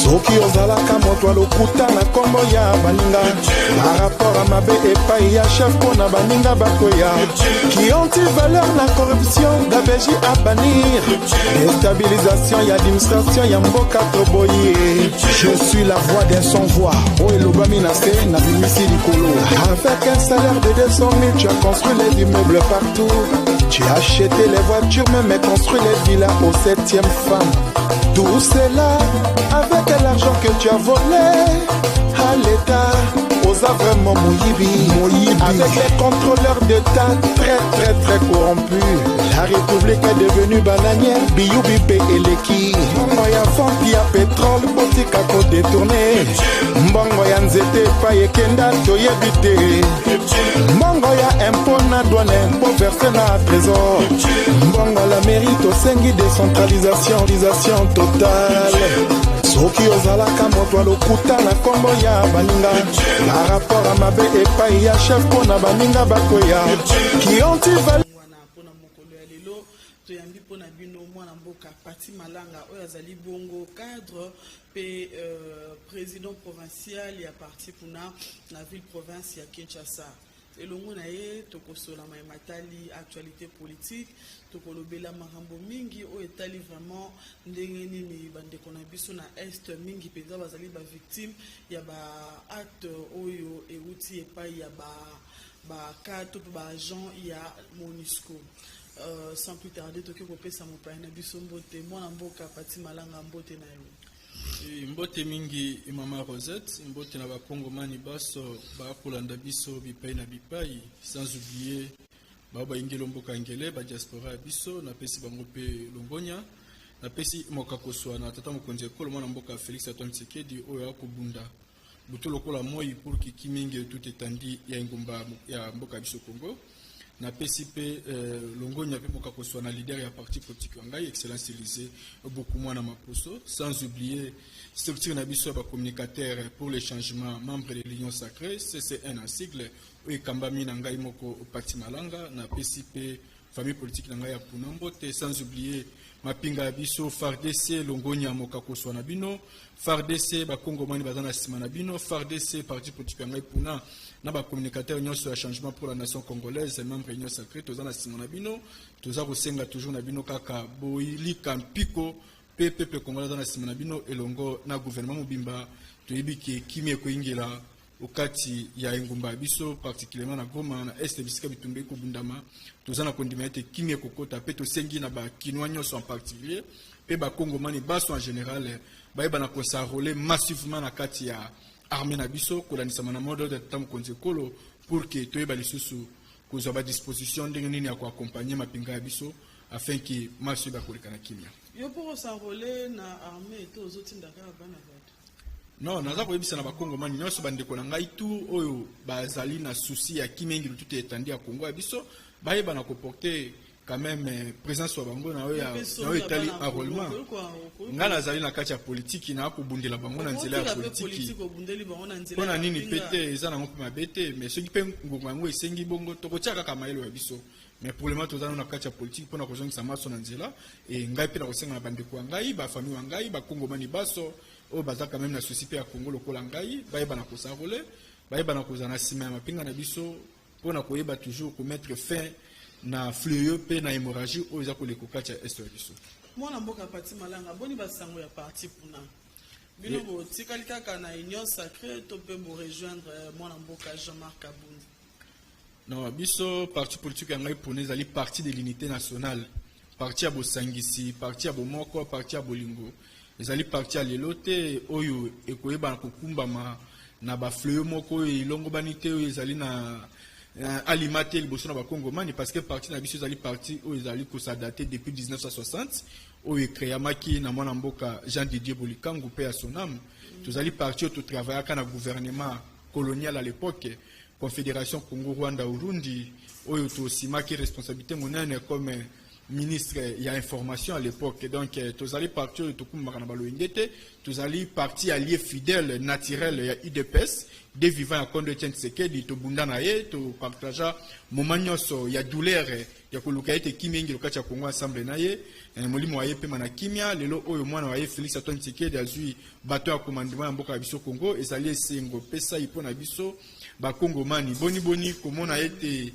soki ozalaka moto alokuta na kombo ya baninga par rapport à mabe epai ya chef pona baninga bakoya qui anti-valeur na corruption gabeji à bannir déstabilisation ya administration ya mboka toboye je suis la voix d'un sans-voix o elobami na se na bimisi likolo avec un salaire de 200 000 tu as construit les immeubles partout tu as acheté les voitures mais construit les villas au 7e femme tout cela avec l'argent que tu as volé à l'État osa vraiment moyibi avec les contrôleurs d'État très corrompus la République est devenue bananière biyubi et leki mbongo ya vente ya pétrole botika ko détourné mbongo ya nzete pa ekenda toyebi te mbongo ya impôt na douane impôt versé na trésor mbongo la mérite osengi décentralisation totale soki ozalaka moto alokuta na kombo ya baninga par rapport à mabe epai ya chef pona baninga bakoya qui anti-valeur pona mokolo ya lelo toyambi pona bino mwana mboka Pati Malanga oyo azali bongo cadre pe président provincial ya parti puna na ville province ya Kinshasa elongo na ye tokosola matali actualité politique tokolobela makambo mingi oyo etali vraiment ndenge nini bandeko na biso na est mingi penza bazali ba victime ya ba acte oyo euti epai ya ba kato ba agent ya MONUSCO sans plus tarder toki kopesa mopaya na biso mbote mwana mboka Pati Malanga mbote na yo mbote mingi mama Rosette mbote na bakongomani baso bakolanda biso bipai na bipai sans oublier baba ingelo mboka ngele ba diaspora ya biso na pesi bango pe longonya na pesi moka koswa na tata mokonzi ekolo mwana mboka Félix Antoine Tshisekedi oyo akobunda buto lokola moi pour ki kimingi tout etandi ya ngumba ya mboka biso Congo na pesi pe longonya pe moka koswa na leader ya parti politique ngai excellence Élysée beaucoup moins na maposo sans oublier structure na biso ba communicateur pour les changements membre de l'Union sacrée CCN en sigle oyo kambami na ngai moko Pati Malanga na pesi pe famille politique na ngai ya Punambote sans oublier mapinga ya biso FARDC longonya moka koswa na bino FARDC ba kongomani bazana sima na bino FARDC parti politique ngai puna na ba communicateur nyonso ya changement pour la nation congolaise membre union sacrée tozana sima na bino toza kosenga toujours na bino kaka boili kampiko pe peuple congolais na sima na bino elongo na gouvernement mobimba toyebi ke kimi ekoingela okati ya ngumba biso particulièrement na Goma na est bisika bitumbe ko bundama tozana kondima ete kimi ekokota pe tosengi na ba kinwa nyonso en particulier pe ba kongomani baso en général ba na kosa rôler massivement na kati ya armée na biso kolanisa na mode de tam konzekolo pour que toyeba lisusu kozwa ba disposition ndenge nini ya ko accompagner mapinga ya biso afin que masu ba kolekana kimia yo pour s'enrôler na armée to ozotinda ka bana bato non naza koyebisa na bakongomani nyonso bandeko na ngai tu oyo bazali na souci ya kimingi tout étendue à Congo ya biso bayeba na comporter quand même présence wa bango na oyo etali enrôlement nga nazali na kati ya politique na akobundela bango na nzela ya politique pona nini pete eza nango mpe mabete mais soki mpe ngongo yango esengi bongo tokotia kaka mayelo ya biso mais pour le moment tozana na kati ya politique pona kozongisa maso na nzela e ngai mpe na kosenga na bandeko ya ngai bafamille ya ngai bakongomani baso oyo baza quand même na souci mpe ya Congo lokola ngai bayeba na kosarole bayeba na kozala na nsima ya mapinga na biso mpona koyeba toujours komettre fin na fléau pe na hémorragie oyo eza koleka kati ya est ya biso mwana mboka Pati Malanga boni basango ya parti puna bino botikali kaka na union sacrée to mpe borejoindre mwana mboka Jean-Marc Kabund non biso parti politique ya ngai puna ezali parti de l'unité nationale parti ya bosangisi parti ya bomoko parti ya bolingo ezali parti ya lelo te oyo ekoyeba na kokumbama na bafleu moko oyo elongobani te oyo ezali na alimate liboso na bakongomani parce que parti na biso ezali parti oyo ezali kosadate depuis 1960 oyo ekreamaki na mwana mboka Jean Didier Bolikangu mpe ya sonam tozali parti oyo totravaillaka na gouvernement colonial à l'époque confédération Congo Rwanda Urundi oyo tosimaki responsabilité monene comme ministre il y a information à l'époque donc tous allez partir de Tokumba na baloindete tous allez parti allié fidèle naturel ya UDPS des vivants à Kondo Tshisekedi to bunda na ye to partager moment nyoso ya douleur ya koluka ete kimia ngi lokati ya Kongo ensemble na ye molimo waye pe mana kimia lelo oyo mwana waye Félix Antoine Tshisekedi azui bato ya commandement ya mboka ya biso Kongo ezali esengo pesa ipo na biso ba Kongo mani boni komona ete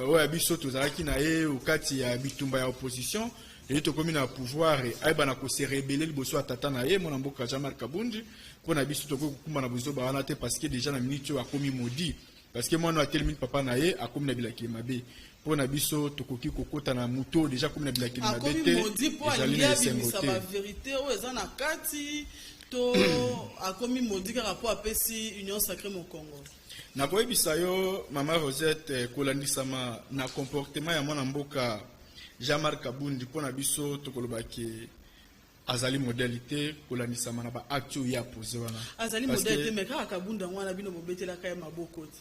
oya biso tozalaki na ye okati ya bitumba ya opposition et to komi na pouvoir aiba na ko se rebeller liboso ya tata na ye mwana mboka Jean-Marc Kabunji pona biso to ko kumba na buzo ba wana te parce que déjà na minute a komi maudit parce que mwana atelemi papa na ye akomi na bilaki mabe pona biso to koki kokota na muto déjà komi na bilaki mabe te maudit po aliabi misaba vérité o ezana kati to akomi maudit ka rapport apesi Union Sacrée mon Congo. Na koyebisa yo mama Rosette kolandisama na comportement ya mwana mboka Jean-Marc Kabundi pona biso tokolobaki azali modalité kolandisama na ba acte ya posé wana azali modalité mais ka Kabunda mwana bino bobetela kaya maboko ti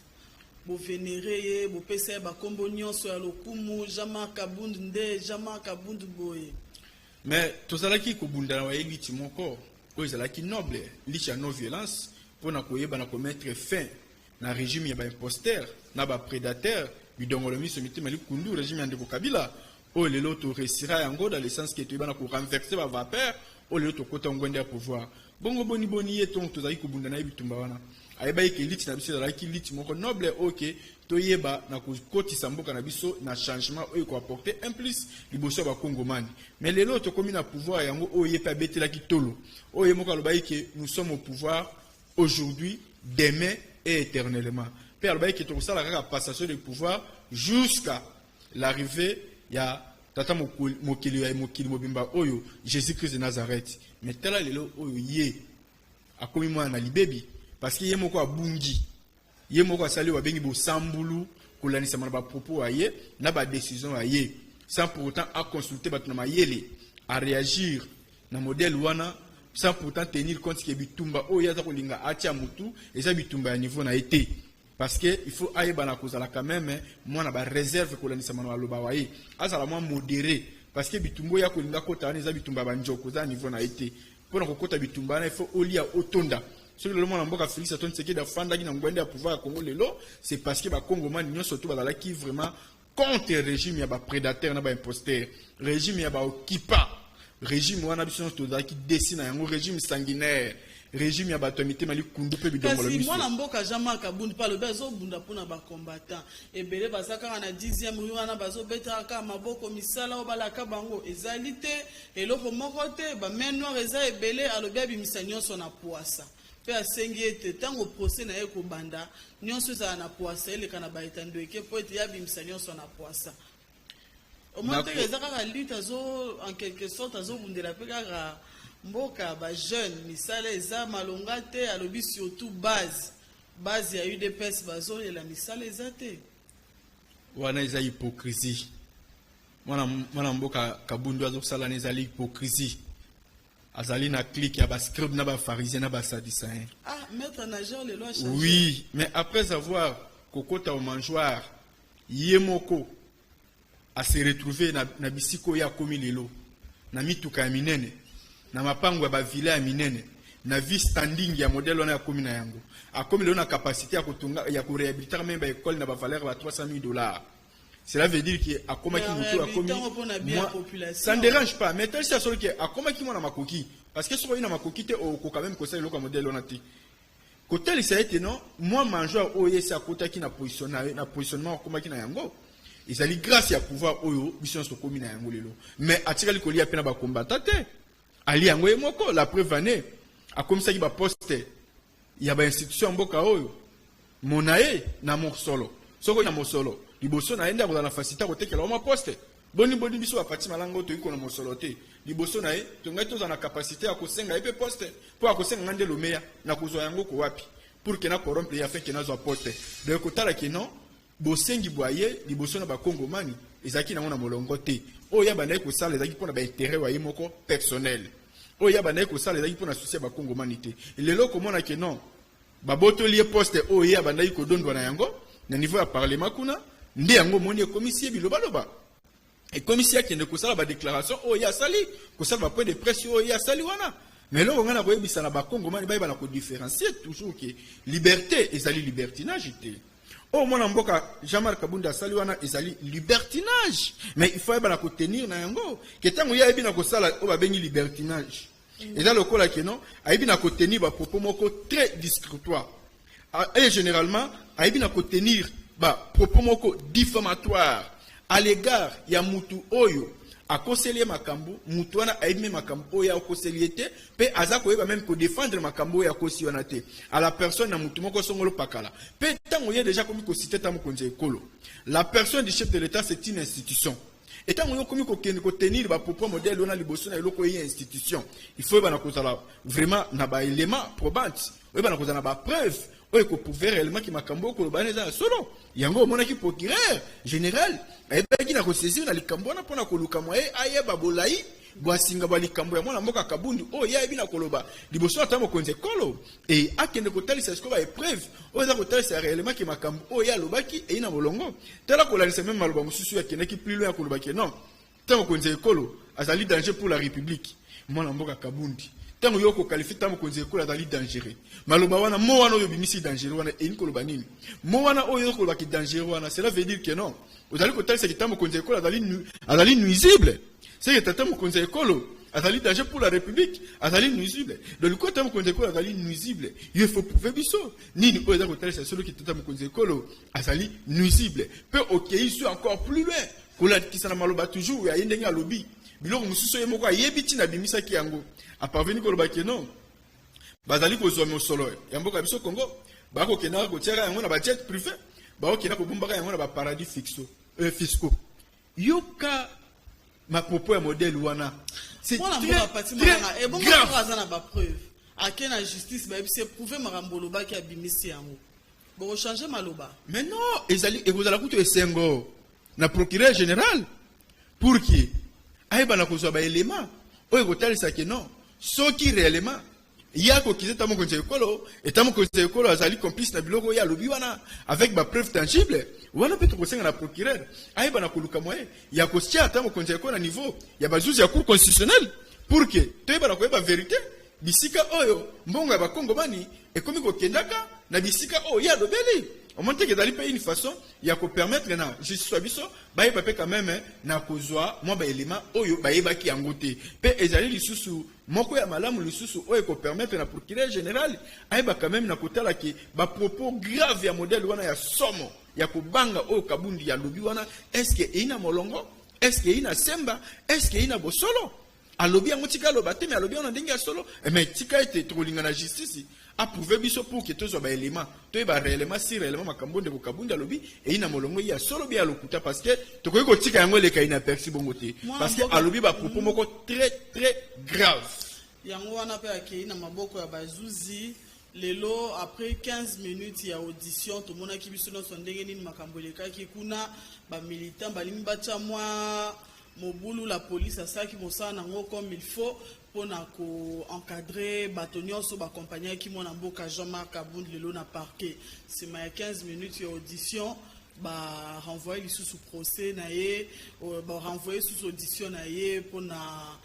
bo vénérer ye bo pesa ba kombo nyonso ya lokumu Jean-Marc Kabundi nde Jean-Marc Kabundi boye mais tozalaki kobunda na yebi ti moko o ezalaki noble licha non violence pona koyeba na commettre fin na régime ya ba imposteur na ba prédateur bidongolo miso mitima likundu régime ya ndeko Kabila o lelo to resira yango dans le sens que tu bana ko renverser ba vapeur o lelo to kota ngwende ya pouvoir bongo boni yeton to zaki kubunda na bitumba wana ayeba ke elite na biso la ki elite moko noble OK to yeba na ko kotisa mboka na biso na changement o ko apporter un plus liboso ba Congomani mais lelo to komi na pouvoir yango o yepa betela ki tolo o yemoko aloba ke nous sommes au pouvoir aujourd'hui demain et éternellement. Père Albaï qui est la passation de pouvoir jusqu'à l'arrivée ya tata mokili mobimba oyo Jésus-Christ de Nazareth. Mais tela lelo oyo ye akomi mwana na libebi parce que ye moko abungi ye moko asali wa bengi bo sambulu kolanisa mana ba propos aye na ba décision aye sans pour autant à consulter batuna mayele à réagir na modèle wana sans pourtant tenir compte que bitumba o yaza kolinga atia mutu et ça bitumba à niveau na été parce que il faut aïe bana kozala quand même moi na ba réserve kolanisa mano aloba waye azala moi modéré parce que bitumbo ya kolinga kota ni za bitumba banjoko za niveau na été pour na kokota bitumba na il faut olia otonda sur le monde mboka Félix Antoine Tshisekedi afanda ki na ngwende ya pouvoir ya Congo lelo c'est parce que ba Congomani nyonso to bazala ki vraiment contre régime ya ba prédateur na ba imposteur régime ya ba occupant régime wana biso to qui dessine un régime sanguinaire régime ya bato mitema li kundu pe bidongolo miso mwana mboka Jean-Marc Kabundi pa le bezo bunda pona ba combattant ebele bazaka na 10e rue wana bazo beta ka maboko misala o balaka bango ezalité eloko moko te ba main noire eza ebele alobi abimisa nyonso na poasa pe asengi ete tango procès na ye ko banda nyonso za na poasa ele kana ba etando eke po ete yabimisa nyonso na poasa au moins que les arabes lutte en quelque sorte azo bundela pe kaka mboka ba jeune misala eza malonga te alobi surtout base ya UDPS bazo la misala eza te wana eza hypocrisie mwana mboka Kabundu azo sala neza hypocrisie azali na clique ya ba scribe na ba pharisien na ba sadducéen maître nageur les lois changent oui mais après avoir kokota au mangeoire yemoko à se retrouver na bisiko ya komi lelo na mituka ya minene na mapango ya ba villa ya minene na vie standing ya modèle wana ya komi na yango akomi lelo na capacité ya kotunga ya ko réhabiliter même ba école na ba valeur ba $300,000 cela veut dire que akoma ki mutu akomi ça ne dérange pas mais tel c'est celui qui akoma ki mona makoki parce que sur ina makoki te o ko quand même ko ça le modèle wana te côté il ça été non moi mangeeur oyesi akota ki na positionnement akoma ki na yango ils allaient grâce à pouvoir oyo mission so komi na yango lelo mais atikali kolia pena ba combattant te ali yango emoko la preuve année a comme ça qui ba poste ya ba institution mboka oyo monae na mosolo soko na mosolo liboso na enda ko na facilité ko tekela o ma poste boni biso ba Fatima lango to iko na mosolo te liboso na e to ngai to za na capacité ya ko senga epe poste pour ko senga ngande lo meya na kuzo yango ko wapi pour que na corrompre ya fait que na zo poste de ko tala ke non bosengi boye liboso na ba Congomani ezaki na ngona molongo te o ya bana ko sala ezaki pona ba intérêt wa yemoko personnel o ya bana ko sala ezaki pona souci ba Congomani te lelo ko mona ke non ba botolier poste o ya bana ko dondwa na yango na niveau ya parlement kuna ndi yango moni komisie biloba loba et comme ici qui ne kosala ba déclaration oh ya sali kosala ba point de presse oh ya sali wana mais là on a koyebisa na ba Congolais ba na ko différencier toujours que liberté ezali libertinage te oh mon mboka Jean-Marc Kabunda sali wana ezali libertinage mais il faut ba na ko tenir na yango que tango ya ebi na kosala o ba bengi libertinage et là le kola que non aibi na ko tenir ba propos moko très discrétoire et généralement aibi na ko tenir ba propos moko diffamatoire à l'égard ya mutu oyo akoseli makambo mutu wana aime makambo oyo akoseli te pe azako yeba même ko défendre makambo oyo akosi wana te à la personne na mutu moko songolo pakala pe tango ye déjà comme ko citer ta mokonzi ekolo la personne du chef de l'état c'est une institution et tango yo comme ko tenir ba propos modèle wana liboso na eloko ye institution il faut ba na kozala vraiment na ba élément probant ba na kozala ba preuve oyo ko pouvoir réellement ki makambo ko ba neza solo yango mona ki procureur général ayebaki na kosaisir na likambo wana pona koluka moye ayeba bolai bwasinga bwa likambo ya mwana mboka kabundu oyo yebi na koloba liboso ata mokonzi ekolo et akende kotalisa siko ba épreuve oyo za kotalisa réellement ki makambo oyo alobaki e ina molongo tala kolalisa même maloba mususu ya keneki plus loin kolobaki non tant mokonzi ekolo azali danger pour la république mwana mboka kabundi tango yoko qualifié tango konzi ekolo azali dangereux maloba wana mo wana oyo bimisi dangereux wana e nikoloba nini mo wana oyo koloba ki dangereux wana cela veut dire que non vous allez côté c'est que tango konzi ekolo azali nuisible c'est que tango konzi ekolo azali danger pour la république azali nuisible donc le côté tango konzi ekolo azali nuisible il faut prouver biso nini oyo côté c'est celui qui tango konzi ekolo azali nuisible peut ok soit encore plus loin kola kisana maloba toujours ya ndenge ya lobby biloko mususu yemoko ayebiti na bimisa ki yango a parvenir ko lobaki non bazali ko zo mosolo ya mboka biso Congo bako kena ko tiara yango na ba jet privé bako kena ko bumbaka yango na ba paradis fiscaux yoka ma propos ya modèle wana c'est très et bon on a ba preuve a que la justice ba c'est prouver makambo lobaki ya bimisi yango bon changer maloba mais non ezali e kozala kuto esengo na procureur général pour qui ayeba na kozwa ba élément oyo kotalisa ke non soki réellement yako kizeta mokonzi ekolo eta mokonzi ekolo azali complice na biloko ya lobi wana avec ba preuve tangible wana peut kosenga na procureur ayeba na koluka moye ya kosia ata mokonzi ekolo na niveau ya bazuzi ya cour constitutionnelle pour que toyeba na koyeba vérité bisika oyo mbongo ya bakongomani ekomi kokendaka na bisika oyo ya lobeli on montre que dans une façon il y a ko permettre na justice abiso ba yeba pe quand même na kozwa mo ba élément oyo ba yeba ki yangote pe ezali lisusu moko ya malamu lisusu oyo ko permettre na procureur général ayeba quand même na kotala ki ba propos grave ya modèle wana ya somo ya kubanga oyo kabundi ya lobi wana est-ce que ina molongo est-ce que ina semba est-ce que ina bosolo alobi yango tika loba te mais alobi on ndenge ya solo mais tika ete trolinga na justice a prouvé biso pour que tous ba élément to ba réellement si réellement makambo de kabunda lobi et ina molongo ya solo bien lokuta parce que to ko tika yango le kaina persi bongote parce que alobi ba propos moko très très grave yango wana pe akei na maboko ya bazuzi lelo après 15 minutes ya audition to mona ki biso no sondenge nini makambo le kaki kuna ba militant balimba cha mwa mobulu la police asaki mosana ngo comme il faut pour encadrer batonio so ba compagnie qui mona mboka Jean-Marc Kabunda lelo na parquet c'est ma 15 minutes d'audition ba renvoyer sous procès na ye ba renvoyer sous audition na ye pour na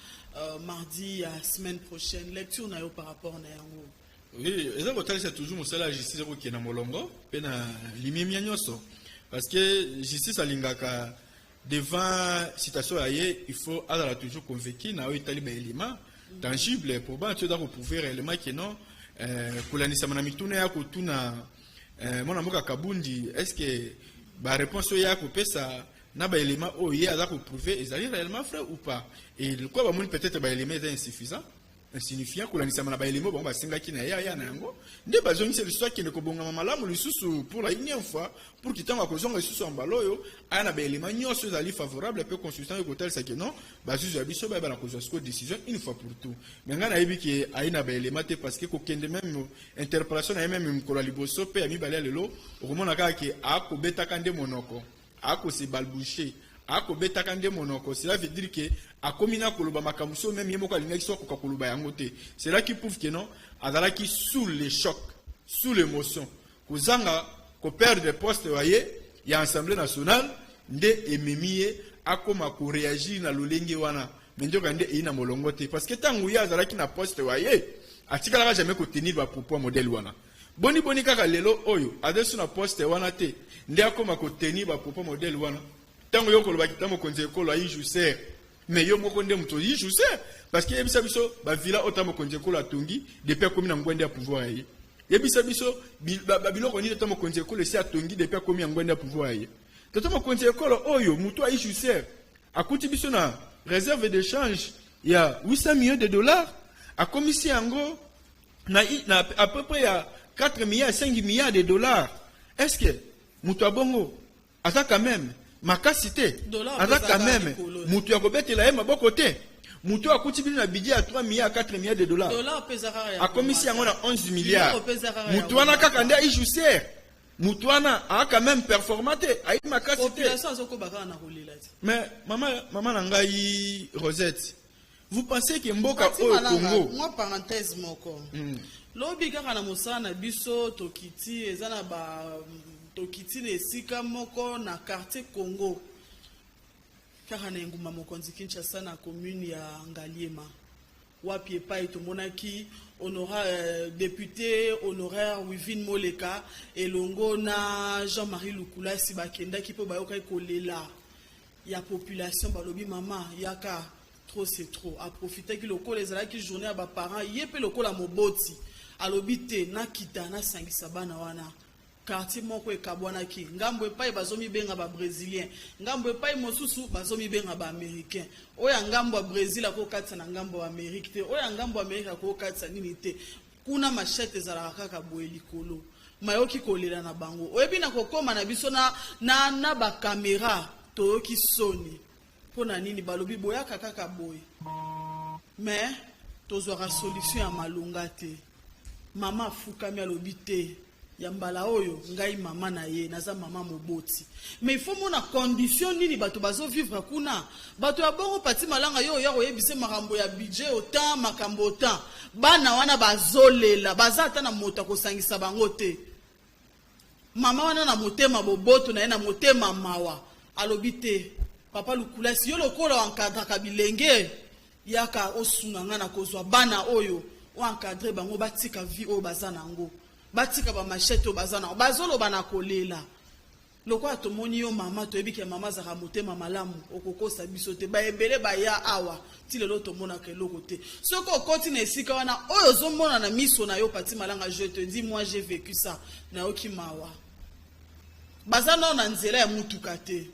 mardi la semaine prochaine lecture na yo par rapport na yango oui eza ko talisa toujours mosala justice ko kena molongo pe na limimia nyoso parce que justice alingaka devant citation aye il faut avoir toujours convaincu na itali ba élément tangible pour ba tu dois prouver réellement que non kulanisa mana mituna ya kutuna mona mboka kabundi est-ce que ba réponse ya ko pesa na ba élément oye aza ko prouver ezali réellement vrai ou pas et le quoi ba moni peut-être ba élément est insuffisant insignifiant kulanisa mana ba élément bon ba singa kina ya na yango nde bazongi c'est l'histoire qui ne ko bonga malamu lisusu pour la unième fois pour kitanga ko zonga lisusu ambaloyo ana ba élément nyoso ezali favorable pe consultant ko tel c'est que non ba juge ya biso ba na ko zosko décision une fois pour tout mais ngana yebi ki aina ba élément te parce que ko kende même interpellation na même ko la liboso pe ami balé lelo okomona ka ki ako betaka nde monoko ako se balboucher ako betaka nde monoko cela veut dire que akomina koloba makamuso même yemoko alinga kiso ko koloba yango te c'est là qui prouve que non azala ki sous le choc sous l'émotion kozanga ko perdre poste voyez ya assemblée nationale nde ememie akoma ko réagir na lolenge wana mais ndio kande ina molongo te parce que tangu ya zalaki na poste wa ye atikala jamais ko tenir ba propos modèle wana boni kaka lelo oyo adesso na poste wana te ndia akoma ko tenir ba propos modèle wana tango yo ko lo bakita mo konze ko lo ayi mais yo moko nde muto yi jouser parce que yebisa biso ba villa otamo konze ko la tongi depuis komi na ngwende ya pouvoir ye yebisa biso biloko ni otamo konze ko le si atongi depuis komi na ngwende ya pouvoir ye totamo konze ko lo oyo muto ayi jouser akuti biso na réserve d'échange il y a 800 millions de dollars a commissi yango na à peu près ya 4 milliards 5 milliards de dollars est-ce que muto abongo ata quand même makasité ata quand même mutu ya kobetela ye maboko te mutu akuti bino na budget à 3 milliards 4 milliards de dollars a commissi yango na 11 milliards mutu wana kaka nde aijousière mutu wana a quand même performante ayi makasité mais maman na ngai Rosette vous pensez que mboka oyo Congo moi parenthèse moko lobi kaka na mosana biso tokiti ezana ba tokiti na esika moko na quartier Congo kaka na enguma mokonzi Kinshasa na commune ya Ngaliema wapi epai tomonaki député honoraire Wivine Moleka elongo na Jean-Marie Lukula si bakendaki po bayoka kolela ya population balobi mama yaka trop c'est trop a profiter ki loko les ala ki journée à ba parents yepe loko la moboti alobi te na kita na sangisa bana wana quartier moko ekabwana ki ngambo epai bazomi benga ba brésilien ngambo epai mosusu bazomi benga ba américain oya ngambo ya Brésil ako katsa na ngambo ya Amérique te oya ngambo ya Amérique ako katsa nini te kuna machete za kaka boye likolo mayoki kolela na bango oyebi na kokoma na biso na ba caméra toyoki soni pona nini balobi boya kaka boye mais tozwaka solution ya malunga te mama fukami alobi te yambala oyo ngai mama na ye naza mama moboti mais il faut mona condition nini bato bazo vivre kuna bato ya bongo pati malanga yo ya koyebise makambo ya budget autant makambo autant bana wana bazolela bazata na mota kosangisa bango te mama wana na motema boboto na ye na motema mawa alobi te papa Lukula si yo lokola encadre ka bilenge yaka osuna nga na kozwa bana oyo o encadrer bango batika vie o bazana ngo batika ba machete o bazana bazolo bana kolela loko atomoni yo mama to ebike mama za motema malamu okokosa biso te ba ebele ba ya awa ti lelo to mona ke loko te soko continue esika wana oyo zo mona na miso na yo pati malanga je te dis moi j'ai vécu ça na okimawa bazana na nzela ya mutuka te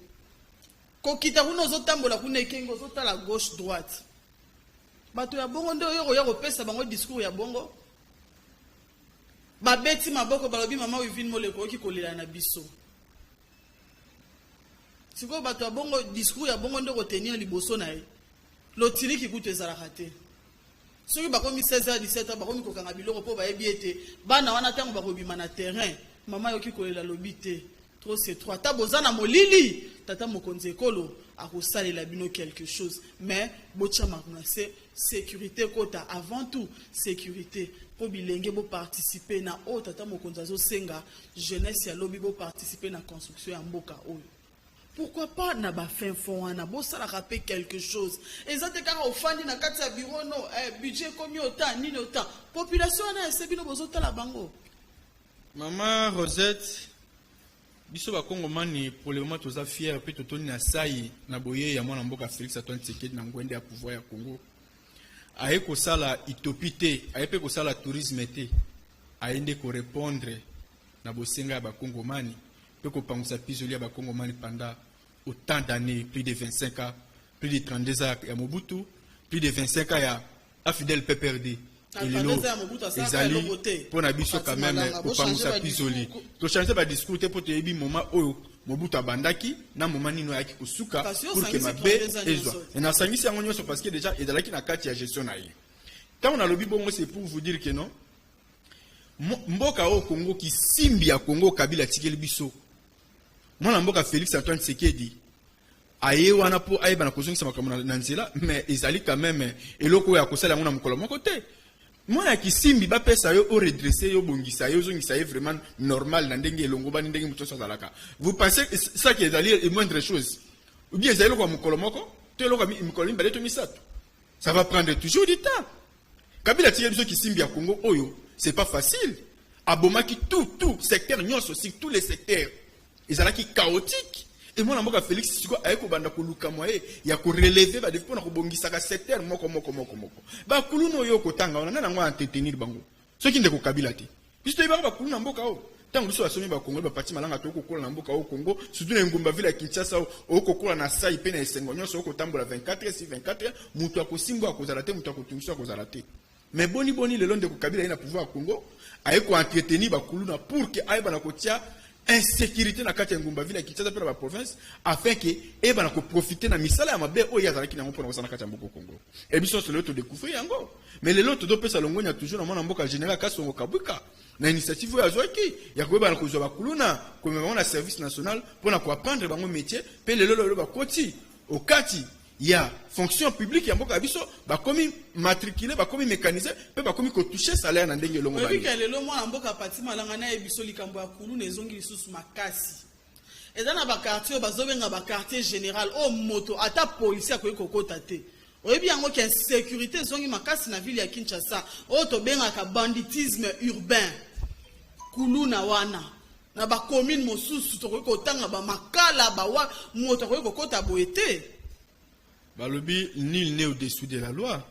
kokita kuno zo tambola kuna ekengo zo tala gauche droite bato ya bongo nde oyo ya kopesa bango discours ya bongo babeti maboko balobi mama Wivine Moleka oki kolela na biso siko bato ya bongo discours ya bongo nde kotenir liboso na ye lotiliki kutu ezalaka te soki bakomi 16h 17h bakomi kokanga biloko po bayebi ete bana wana ntango bakobima na terrain mama yoki kolela lobi te trop c'est trop ta bozana molili tata mokonzi ekolo akosalela bino quelque chose mais botia makuna c'est sécurité kota avant tout sécurité po bilenge bo participer na o tata mokonzi azosenga jeunesse ya lobi bo participer na construction ya mboka oyo pourquoi pas na ba fin fond wana bo sala rappeler quelque chose ezate kaka ofandi na kati ya bureau no budget komi autant nini autant population na esebino bozotala bango Maman Rosette biso ba Kongomani pour le moment toza fier pe totoni na sai na boye ya mwana mboka Félix Antoine Tshisekedi na ngwende ya pouvoir ya Congo aye ko sala utopité aye pe ko sala tourisme te aende ko répondre na bosenga ya ba Kongomani pe ko pangusa pizoli ya ba Kongomani pendant autant d'années plus de 25 ans plus de 32 ans ya Mobutu plus de 25 ans ya Fidel PPRD ezali pour na biso quand même pour pangusa pizoli to changer ba discours te pour te yebi moment oyo Mobutu abandaki na moment nino yaki kosuka pour que mabe ezwa et na sangisi yango nyonso parce que déjà ezalaki na kati ya gestion na ye tant on a lobby bongo c'est pour vous dire que non mboka au Congo qui simbi ya Congo Kabila tikeli biso mwana mboka Félix Antoine Tshisekedi aye wana po aye bana kozongisa makambo na nzela mais ezali quand même eloko ya kosala mona mukolo moko te mwana kisimbi ba pesa yo o redresser yo bongisa yo zongisa ye vraiment normal na ndenge elongo ba ndenge mutoso zalaka vous pensez ça qui est d'aller et moindre chose ou bien ezali kwa mukolo moko to eloko mikolo mibale to misato. Ça va prendre toujours du temps. Kabila tire biso kisimbi ya Congo oyo, c'est pas facile. Abomaki tout secteur nyonso aussi tous les secteurs. Ezalaki chaotique. Et moi na Félix siko ayeko banda ko luka moye ya ko relever ba defo na ko bongisa ka secteur moko. Ba kuluno yo ko tanga na ngwa entretenir bango. Soki ndeko Kabila te. Biso ibanga ba kuluna mboka o. Tango biso asomi ba Congo ba parti malanga to ko kola na mboka o Congo, surtout na ngumba ville ya Kinshasa o ko kola na sai pe na esengo nyonso ko tambola 24 mutu akosimbo akozala te mutu akotungiswa akozala te. Mais boni le long de Kabila ina pouvoir Congo ayeko entretenir ba kuluna pour que ayeba na ko tia insécurité na kati ya ngumba ville ya Kinshasa pe na ba province afin que eba na ko profiter na misala ya mabe o ya zalaki na mpo na kosana kati ya mboka Congo. Et biso solo to découvrir yango. Mais le lot to pesa longonya toujours na mwana mboka général Kasongo Kabuka. Na initiative ya Zoaki ya koyeba na kozwa bakuluna komema na service national pour na ko apprendre bango métier pe le lolo ba koti au kati ya fonction publique ya mboka biso ba komi matriculer ba komi mécaniser pe ba komi ko toucher salaire na ndenge longo ba. Oui que le lo mwana mboka pati malanga na ebiso likambo ya kuluna ezongi lisusu makasi. Ezana ba quartier bazobenga ba quartier général o moto ata police akoyi kokota te. Oyebi yango ki insécurité zongi makasi na ville ya Kinshasa o to benga ka banditisme urbain. Kuluna wana na ba commune mosusu to ko tanga ba makala ba wa moto ko kokota boete. Balobi nul n'est au-dessous de la loi.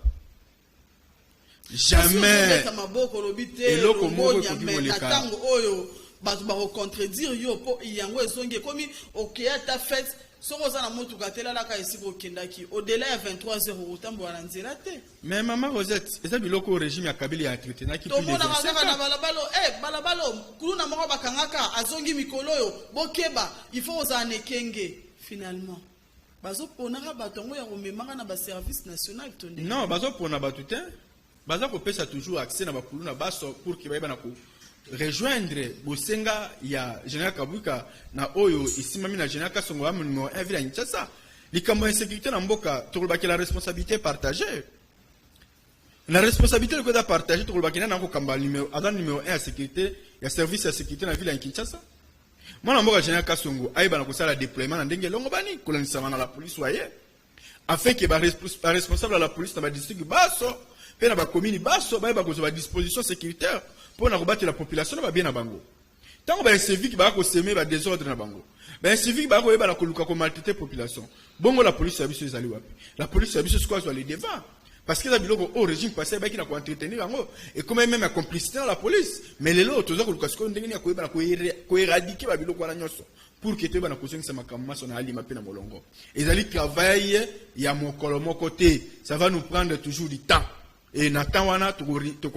Jamais. Eloko moko ko kimoleka. Oyo bato ba contredire yo po yango ezongi komi okeyata fête soko za na moto katela la ka esiko kendaki au-delà ya 23h utambo wana nzela te. Mais maman Rosette, eza biloko régime ya Kabila ya traité na ki plus de 25 ans. Na balabalo kuluna moko bakangaka azongi mikolo yo bokeba il faut ozane kenge finalement. Bazo ponaka batongo ya komemaka na ba service national tonde. Non, bazo pona batuté. Bazo ko pesa toujours accès na bakuluna baso pour que ba na ko rejoindre bosenga ya Général Kabuka na oyo isimami na Général Kasongo wa numéro 1 ville ya Kinshasa. Likambo insécurité na mboka tolobaki la responsabilité partagée. La responsabilité le koda partagée tolobaki na ko kamba numéro 1 ya sécurité ya service ya sécurité na ville ya Kinshasa. Mwana mboka Général Kasongo aiba na kosala déploiement na ndenge longo bani kolanisama na la police waye afin que ba responsable à la police na ba district baso pe na ba commune baso ba kozwa disposition sécuritaire pour na kobattre la population na ba bien na bango. Tango ba civique ba ko semer ba désordre na bango. Ba civique ba ko yeba na koluka ko maltraiter population. Bongo la police ya biso ezali wapi? La police ya biso squad les devant. Parce que la biloko au régime passé ba ki na ko entretenir bango et comme même la complicité dans la police. Mais les lots toza koluka siko ndenge ni ko yeba na ko éradiquer ba biloko wana nyonso pour que te ba na kosengisa makamma sona ali mape na molongo. Ezali travail ya mokolo moko te. Ça va nous prendre toujours du temps. Et Nathan wana to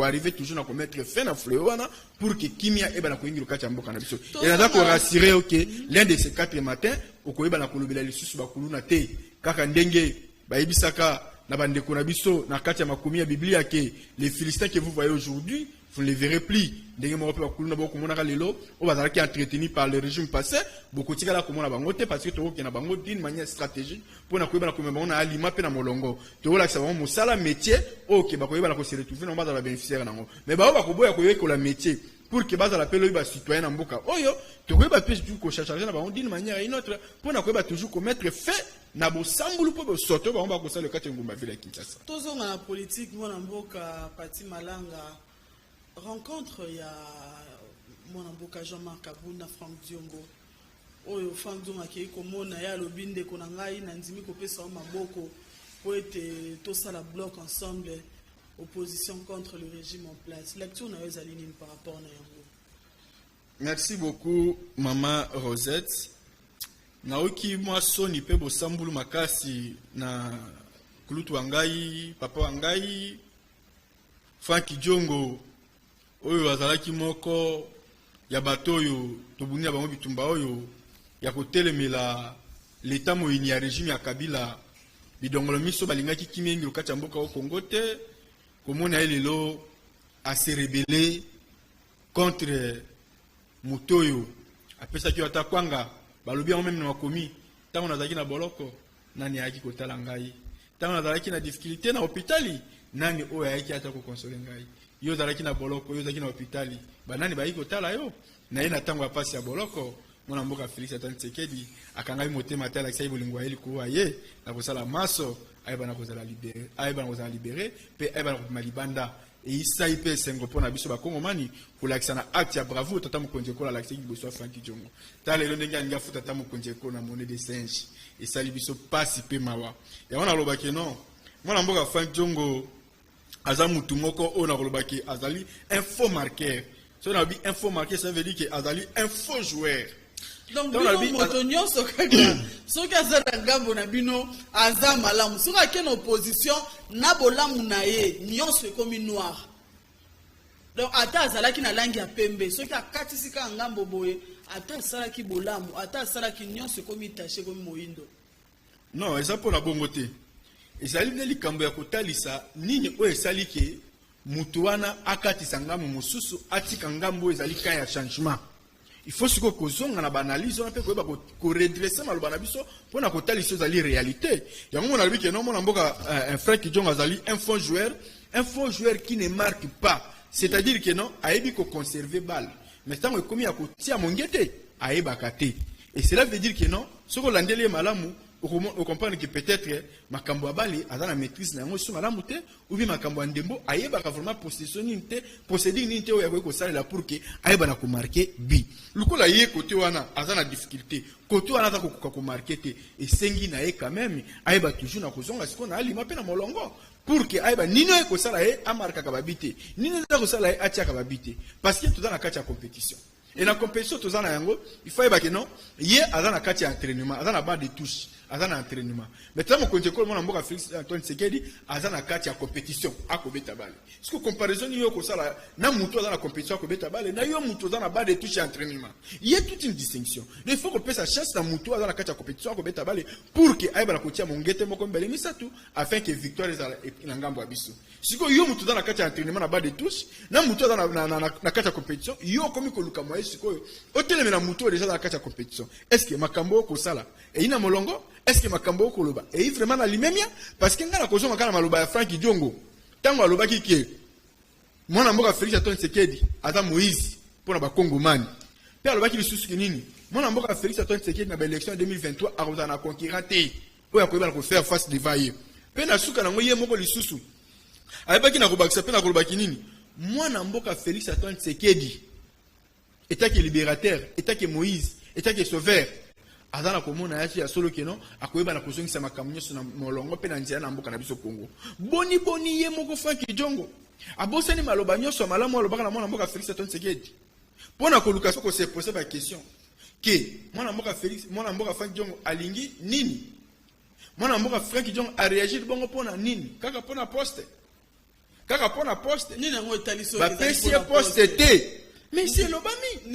arriver toujours à mettre fin à Fléwana pour que Kimia eba na ko ingiro kati mboka na biso. Et nada ko rassurer OK l'un de ces 4 matins ko eba na kolobela lisusu ba kuluna te kaka ndenge ba yebisaka na bandeko na biso na kati ya makomi ya Biblia que les Philistins que vous voyez aujourd'hui vous ne les verrez plus. Ndenge mo pe ba kuluna ba ko monaka lelo o bazala ki entretenu par le régime passé beaucoup tika ko mona bango te parce que to ko na bango d'une manière stratégique pour na ko eba na ko mema na alima pe na molongo to la ça mo sala métier OK ba ko eba na ko se retrouver na bazala bénéficiaire nango mais ba ba ko boya ko yeko la métier pour que bazala pe lo ba citoyen na mboka oyo to ko eba pe ko charger na bango d'une manière et une autre pour na ko eba toujours ko mettre fin na bo sambulu po bo soto ba ko sala kati ngumba vile Kinshasa tozonga na politique mona mboka pati malanga rencontre ya mwana mboka Jean-Marc Kabunda Franck Diongo oyo Franck Diongo akei komona ya lobinde ko na ngai na ndimi kopesa maboko po ete to sala bloc ensemble opposition contre le régime en place lecture na ezali nini par rapport na yango. Merci beaucoup maman Rosette. Naoki moi soni pe bo sambulu makasi na kulutu wangai papa wangai Franck Diongo oyo azalaki moko ya bato oyo tobunia bango bitumba oyo ya kotelemela l'état moyini ya régime ya Kabila bidongolo miso balingaki kimengi lokati ya mboka o Congo te komona lelo a se rebeller contre mutoyo apesa ki atakwanga balobi en même na makomi tango nazalaki na boloko nani ayaki kotala ngai tango nazalaki na difficulté na hôpitali nani oyo ayaki ata ko consoler ngai yo zalaki na boloko yo zalaki na hôpitali banani bayi kotala yo na ye na tango ya pasi ya boloko mwana mboka Félix Antoine Tshisekedi akanga motema te alakisa bolingo yeli ko aye na kosala maso ayeba na kozala libéré pe ayeba na kopema libanda et isa ipe sengo pona biso ba kongomani kolakisa na acte ya bravo tata mokonzi ko alakisa liboso ya Frank Diongo tala lelo ndenge alinga futa tata mokonzi ko na monnaie de singe et sali biso pasi pe mawa ya wana lobaki non mwana mboka Frank Diongo aza mutu moko o na kolobaki azali un faux marqueur. So na bi un faux marqueur, ça veut dire que azali un faux joueur. Donc bino moto nyonso kaka soki aza na ngambo na bino aza malamu soki ake na opposition na bolamu na ye nyonso ekomi noir. Donc ata azalaki na langi ya pembe soki akatisika ngambo boye ata asalaki bolamu ata asalaki nyonso ekomi taché ekomi moyindo. Non, eza mpo na bongo te. Ezali na likambo ya kotalisa nini oyo esali ke mutu wana akatisa ngambo mosusu atika ngambo ezali ka ya changement. Il faut siko kozonga na banalize on pe koyeba ko redresser maloba na biso pona kotalisa ezali réalité. Yango mona lobi ke non mona mboka un frère qui Diongo azali un faux joueur qui ne marque pas. C'est-à-dire que non ayebi ko conserver balle. Mais tant que komi ya kotia mongete ayeba kate. Et cela veut dire que non soko landele malamu on comprend que peut-être makambo abali azana maîtrise na ngo so malamu te ou bien makambo ndembo ayeba vraiment procédure ninte oya ko sala pour que ayeba na ko marquer bi lukola ye côté wana azana difficulté côté wana za ko marquer te et sengi na ye quand même ayeba toujours na kozonga siko na ali mapena molongo pour que ayeba nino ko sala ye amarka ka babité nino za ko sala ye atia ka babité parce que tout dans la katia compétition. Et dans la compétition, tout ça, il faut que non, hier, à la carte d'entraînement, à la barre de touche, à l'entraînement. Mais tant que je mon amour à Félix Antoine Tshisekedi, à la carte de compétition, à Kobeta Bale. Parce que comparaison, il y a ça, n'a mouton dans la compétition à Kobeta Bale, n'a eu mouton dans la barre de touche et entraînement. Il y a toute une distinction. Il faut qu'on paie sa chance dans mouton dans la carte de compétition à Kobeta Bale pour que aille la côte à mon guette, mon comme belle, afin que victoire est en gambo abisso. Si vous avez mouton dans la carte d'entraînement, la barre de touche, n'a mouton dans la carte de compétition, il y a comme que hôtel na muto déjà dans la carte de compétition. Est-ce que makambo ko sala et ina molongo est-ce que makambo ko loba et vraiment na limemia parce que ngana kozo makana maloba ya Frank Diongo tango aloba ki mwana mboka Félix Antoine Tshisekedi ata Moïse pour na ba Kongomani pe aloba ki lisusu ki nini mwana mboka Félix Antoine Tshisekedi na ba élection 2023 akoza na conquérant te oya ko ba ko faire face devant ye pe na suka na ngoye moko lisusu ayeba ki na ko bakisa pe na ko loba ki nini mwana mboka Félix Antoine Tshisekedi état qui est libérateur, état qui est Moïse, état qui est sauveur. Azana komona yachi ya solo keno akoyeba na kozongisa makambo nyonso na molongo pe na nzela na mboka na biso Congo. Boni ye moko Frank Diongo. Abosani maloba nyonso malamu alobaka na mwana mboka Félix Antoine Tshisekedi. Pona koluka soko se poser ba question. Que mwana mboka Frank Diongo alingi nini? Mwana mboka Frank Diongo a réagi bongo pona nini? Kaka pona poste. Nini ngo etaliso ba PC poste te. Monsieur Lobami.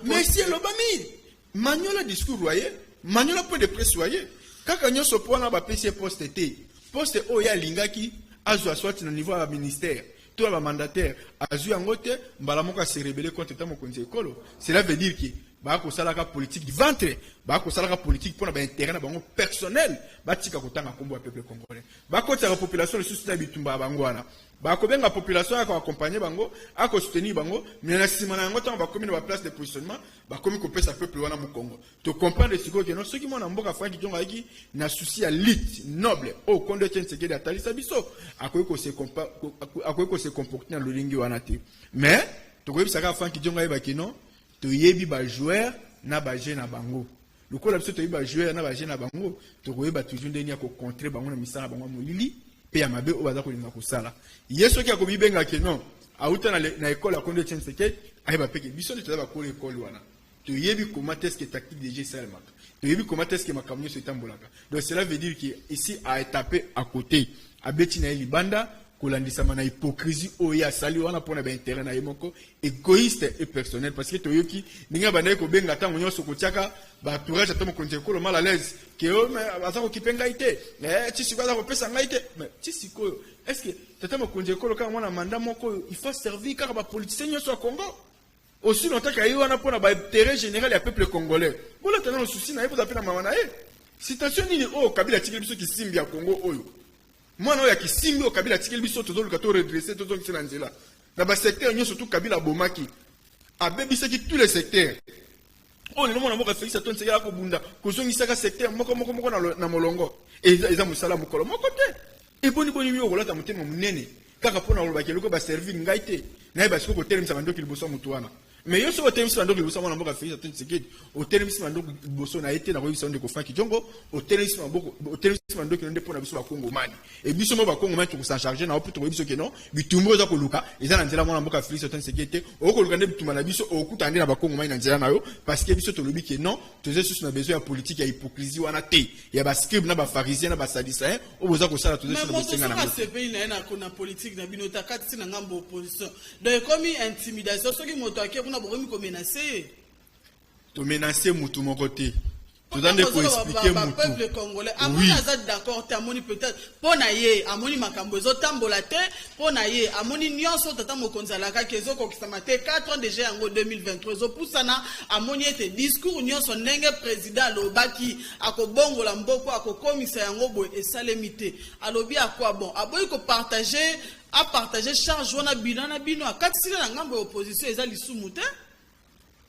Monsieur Lobami. Magnola discours royer. Magnola point de presse royer. Kaka nyonso pona ba PC poste te. Poste oya lingaki azwa soit na niveau ya ministère. Tout ba mandataire azwa ngote mbala moko se rebeller contre ta mokonzi ekolo. Cela veut dire que ba ko salaka politique du ventre, ba ko salaka politique pour na intérêt na bango personnel, ba tika kotanga kombo ya peuple congolais. Ba ko tsaka population le sous na bitumba bango wana. Ba ko benga population ya ko accompagner bango, a ko soutenir bango, mais na sima na ngoto ba komi na place de positionnement, ba komi ko pesa peuple wana mu Congo. To comprendre siko que non ceux qui mona mboka Frank Diongo aki na souci à lit noble au kondo Tshisekedi atalisa biso, akoyi ko se comporter na lolingi wana te. Mais to ko bisaka Frank Diongo ba kino to yebi ba joueur na ba jeune na bango. Le ko la biso to yebi ba joueur na ba jeune na bango, to ko yeba toujours ndeni ya ko contrer bango na misala bango molili. Pe ya mabe o baza ko linga ko sala yeso ki akobi benga ke non auta na école à Kondo Tshisekedi ayeba peke biso de taba ko école wana to yebi comment est-ce que tactique de jeu salma to yebi comment est-ce que makamyo se tambolaka donc cela veut dire que ici a étapé à côté a betina libanda kolandisa mana hypocrisie oya sali wana pona ba intérêt na yemoko égoïste et personnel parce que to yoki ninga banda ko benga tango nyoso ko tiaka ba tourage atomo konje ko mal à l'aise que o mais azako kipenga ite ti sikoza ko pesa ngaite mais ti sikoyo est-ce que tata mo konje ko ka mwana manda moko il faut servir car ba politicien nyoso Congo aussi longtemps que wana pona ba intérêt général ya peuple congolais bola tana no souci na yebo apena mama na ye situation nini o kabila tikeli biso kisimbi ya Congo oyo mwana oya kisimbi o kabila tikeli biso tozo luka to redresser tozo kisela nzela na ba secteur nyo surtout kabila bomaki abebisaki tous les secteurs Oh, le monde a Félix Antoine Tshisekedi ko bunda ko zongisaka secteur moko na molongo. Eza musala mukolo moko te. Et boni yo kolata mutema munene. Kaka pona lo bakelo ko ba servir ngai te. Na ba siko ko telemisa bandoki liboso mutu wana. Mais yo so ko telemisa bandoki liboso mwana mboka Félix Antoine Tshisekedi. O telemisa bandoki liboso na ete na ko isonde ko faki jongo. O telemisa bandoki nde pona biso ba Kongo mani. Et biso mo ba Kongo mani ko s'en charger na oputo biso ke non. Bitumbo za ko luka. Eza na nzela mwana mboka Félix Antoine Tshisekedi. O ko luka nde bituma na biso o kutande na ba Kongo mani na nzela na yo parce que biso to lobi ke non. Toze susu na besoin ya politique ya hypocrisie wana te. Ya ba scribe na ba pharisien na ba sadducéen. O boza ko sala toze susu na besoin na. Mais ce pays na ko na politique na bino takati na ngambo opposition. Donc comme intimidation soki moto akye kuna bokomi ko menacer. To menacer mutu moko te. Tout dans pour expliquer mon peuple congolais. Amoni azat d'accord, amoni peut-être pona ye, amoni makambo zo tambola te, pona ye, amoni nyonso tata mokonza laka kezo ko kisamate 4 ans déjà en 2023 zo pusana amoni ete discours nyonso ndenge président lobaki akobongo la mboko akokomisa yango boy et salemité. Alobi akwa bon, aboyi ko partager charge wana bino na bino akatisi na ngambo opposition eza lisumu te.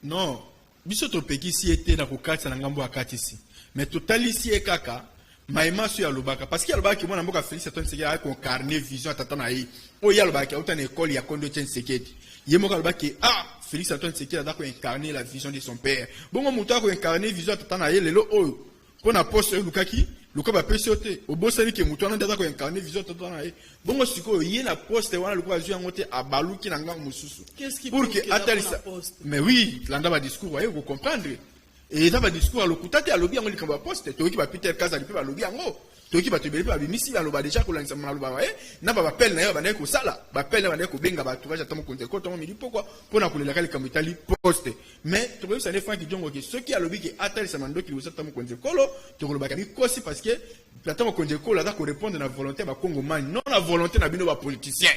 Non. Biso to pekisi ete na kokatisa na ngambo akatisi. Mais totalisi ekaka maima so ya lobaka parce que lobaka mwana mboka Félix Antoine Tshisekedi a incarné vision atata na ye. O ya lobaka autant na école ya Kondo Tshisekedi. Ye moka lobaka Félix Antoine Tshisekedi a incarné la vision de son père. Bongo mutu a incarné vision atata na ye lelo oyo. Pona poste lukaki luka ba pesote obosani ke mutu anda ko incarner vision atata na ye. Bongo siko ye na poste wana luka azwi ngote abaluki na ngango mususu. Pour que atalisa. Mais oui, landa ba discours waye vous comprendre. Et dans ba discours lokuta te alobi ngo likambo poste to ki ba Peter Kaza lipe ba lobi ngo. To ki ba tebeli ba bimisi ba loba déjà ko lanisa mona loba waye na ba appel na yo ba ndeko ko sala. Ba appel na ba ndeko benga ba tourage atamo konte ko to mili pourquoi pona ko lelaka likambo itali poste. Mais to ça ne fait que jongo ke ceux qui alobi ke atalisa mando ki usata mo konte kolo to ko loba ka bi kosi parce que atamo konte kolo za ko répondre na volonté ba Congo man non la volonté na bino ba politicien.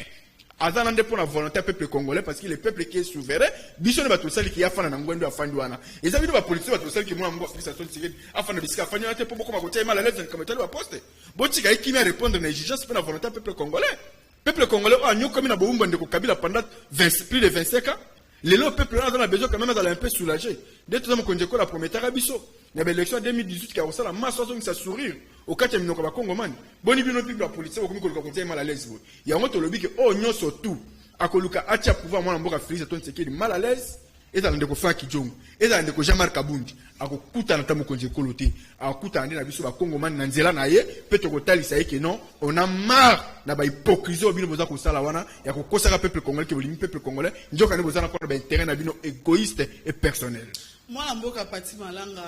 Azana nde pour la volonté peuple congolais parce que le peuple qui est souverain biso ne ba to sali ki afana na ngwendo afandi wana eza bino ba politicien ba to sali ki mwa mbo Félix Antoine Tshisekedi afana bisika afanya ate po boko makotia mal à l'aise comme tel ba poste botika ikimi à répondre na exigence pour la volonté peuple congolais a nyo comme na boumba ndeko Kabila pendant plus de 25 ans les peuple là a besoin quand même d'aller un peu soulager dès tout ça mo konjeko la promettra biso na l'élection 2018 qui a reçu la masse de sa sourire au 4e minoko ba Congo man boni bino pipe la police ko komiko ko mal à l'aise bo ya ngoto lobi ke o nyoso tout akoluka atia pouvoir mwana mboka Félix Antoine Tshisekedi mal à l'aise et dans ndeko Faki Jongo et dans ndeko Jean-Marc Kabundi akokuta na tamu konje kolote akuta ndi na biso ba Congo man na nzela na ye peto ko talisa ye ke non on a marre na ba hypocrisie bino boza ko sala wana ya ko kosaka peuple congolais ke bolimi peuple congolais njoka ne boza na ko ba intérêt na bino égoïste et personnel. Moi mboka Pati Malanga